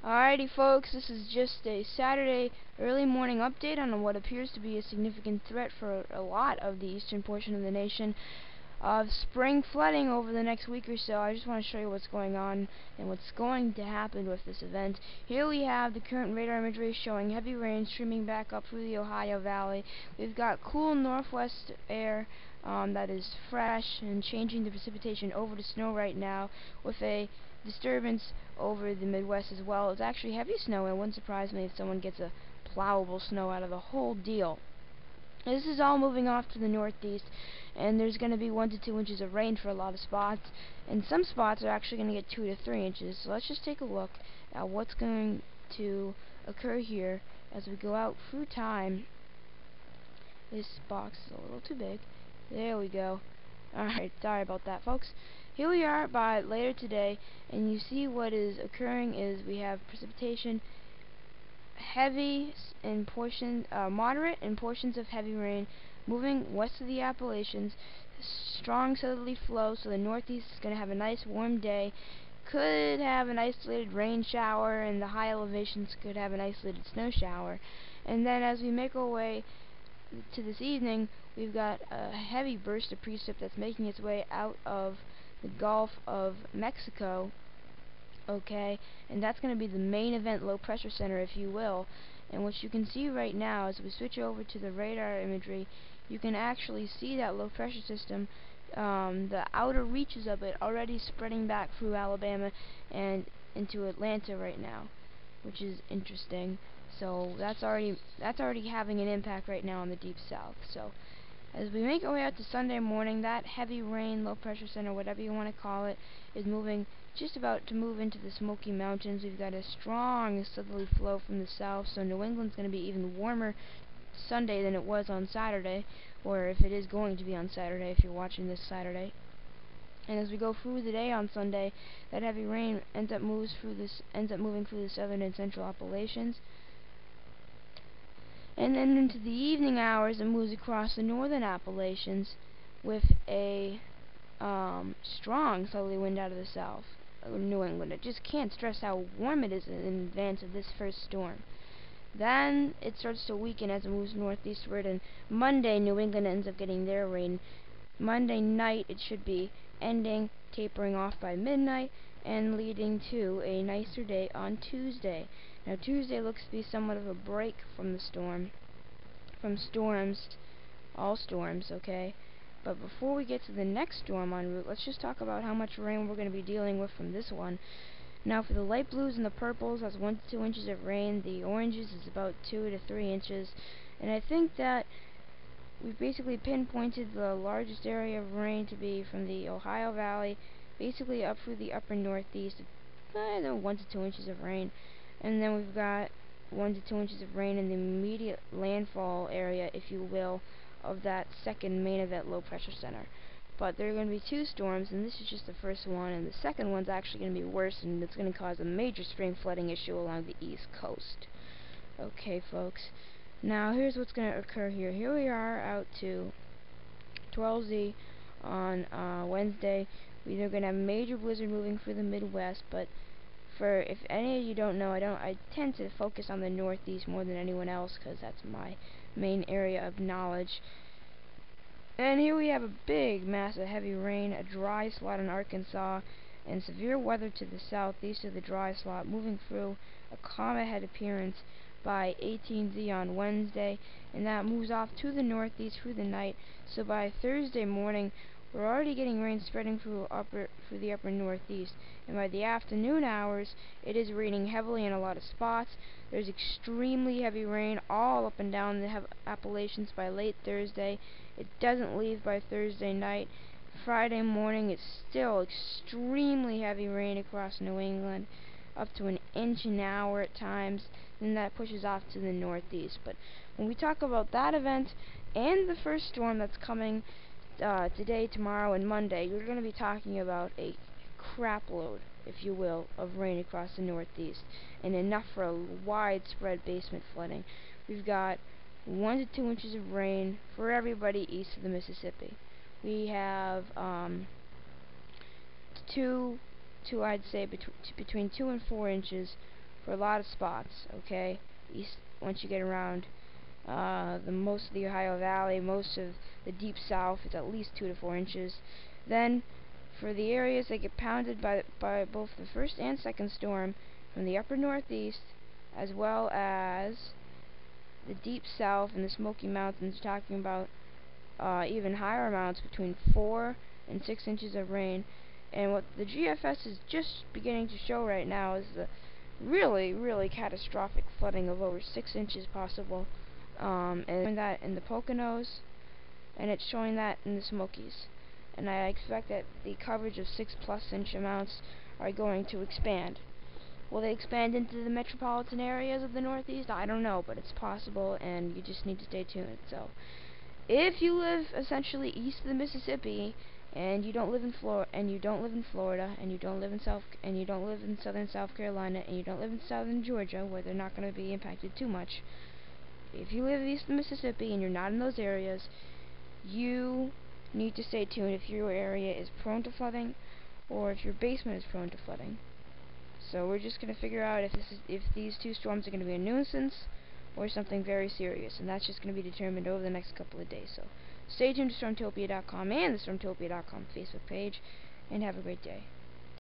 Alrighty folks, this is just a Saturday early morning update on what appears to be a significant threat for a lot of the eastern portion of the nation of spring flooding over the next week or so. I just want to show you what's going on and what's going to happen with this event. Here we have the current radar imagery showing heavy rain streaming back up through the Ohio Valley. We've got cool northwest air that is fresh and changing the precipitation over to snow right now, with a disturbance over the Midwest as well. It's actually heavy snow, and it wouldn't surprise me if someone gets a plowable snow out of the whole deal. This is all moving off to the northeast, and there's going to be 1 to 2 inches of rain for a lot of spots, and some spots are actually going to get 2 to 3 inches. So let's just take a look at what's going to occur here as we go out through time. This box is a little too big. There we go. Alright, sorry about that, folks. Here we are by later today, and you see what is occurring is we have precipitation, heavy in portion, moderate in portions of heavy rain, moving west of the Appalachians. Strong southerly flow, so the northeast is going to have a nice warm day. Could have an isolated rain shower, and the high elevations could have an isolated snow shower. And then as we make our way to this evening, we've got a heavy burst of precip that's making its way out of the Gulf of Mexico, okay, and that's going to be the main event low pressure center, if you will. And what you can see right now, as we switch over to the radar imagery, you can actually see that low pressure system, the outer reaches of it already spreading back through Alabama and into Atlanta right now, which is interesting. So that's already having an impact right now on the deep south. So as we make our way out to Sunday morning, that heavy rain, low pressure center, whatever you want to call it, is just about to move into the Smoky Mountains. We've got a strong southerly flow from the south, so New England's going to be even warmer Sunday than it was on Saturday, or if it is going to be on Saturday if you're watching this Saturday. And as we go through the day on Sunday, that heavy rain ends up moving through the southern and central Appalachians. And then into the evening hours, it moves across the northern Appalachians with a strong southerly wind out of the south of New England. I just can't stress how warm it is in advance of this first storm. Then it starts to weaken as it moves northeastward, and Monday, New England ends up getting their rain. Monday night, it should be ending, tapering off by midnight, and leading to a nicer day on Tuesday. Now Tuesday looks to be somewhat of a break from storms, all storms, okay? But before we get to the next storm en route, let's just talk about how much rain we're going to be dealing with from this one. Now for the light blues and the purples, that's 1 to 2 inches of rain. The oranges is about 2 to 3 inches. And I think that we've basically pinpointed the largest area of rain to be from the Ohio Valley, basically up through the upper northeast. 1 to 2 inches of rain. And then we've got 1 to 2 inches of rain in the immediate landfall area, if you will, of that second main event low pressure center. But there are going to be 2 storms, and this is just the first one, and the second one's actually going to be worse, and it's going to cause a major spring flooding issue along the east coast. Okay, folks. Now here's what's going to occur here. Here we are out to 12Z on Wednesday. We're going to have a major blizzard moving through the Midwest, but if any of you don't know, I tend to focus on the Northeast more than anyone else because that's my main area of knowledge. And here we have a big mass of heavy rain, a dry slot in Arkansas, and severe weather to the southeast of the dry slot, moving through a comet head appearance by 18Z on Wednesday, and that moves off to the northeast through the night. So by Thursday morning, we're already getting rain spreading through the upper northeast, and by the afternoon hours, it is raining heavily in a lot of spots. There's extremely heavy rain all up and down the Appalachians by late Thursday. It doesn't leave by Thursday night. Friday morning, it's still extremely heavy rain across New England, up to 1 inch an hour at times. Then that pushes off to the northeast. But when we talk about that event and the first storm that's coming today, tomorrow, and Monday, you're going to be talking about a crap load, if you will, of rain across the northeast, and enough for a widespread basement flooding. We've got 1 to 2 inches of rain for everybody east of the Mississippi. We have I'd say between 2 and 4 inches for a lot of spots, okay? East, once you get around most of the Ohio Valley, most of the Deep South, it's at least 2 to 4 inches. Then, for the areas that get pounded by both the first and second storm, from the upper Northeast, as well as the Deep South and the Smoky Mountains, talking about even higher amounts, between 4 and 6 inches of rain. And what the GFS is just beginning to show right now is the really, really catastrophic flooding of over 6 inches possible. And showing that in the Poconos, and it's showing that in the Smokies. And I expect that the coverage of 6+ inch amounts are going to expand. Will they expand into the metropolitan areas of the Northeast? I don't know, but it's possible, and you just need to stay tuned. So, if you live essentially east of the Mississippi, and you don't live in Florida, and you don't live in southern South Carolina, and you don't live in southern Georgia, where they're not going to be impacted too much, if you live east of the Mississippi and you're not in those areas, you need to stay tuned if your area is prone to flooding, or if your basement is prone to flooding. So we're just going to figure out if these 2 storms are going to be a nuisance or something very serious, and that's just going to be determined over the next couple of days. So stay tuned to Stormtopia.com and the Stormtopia.com Facebook page, and have a great day.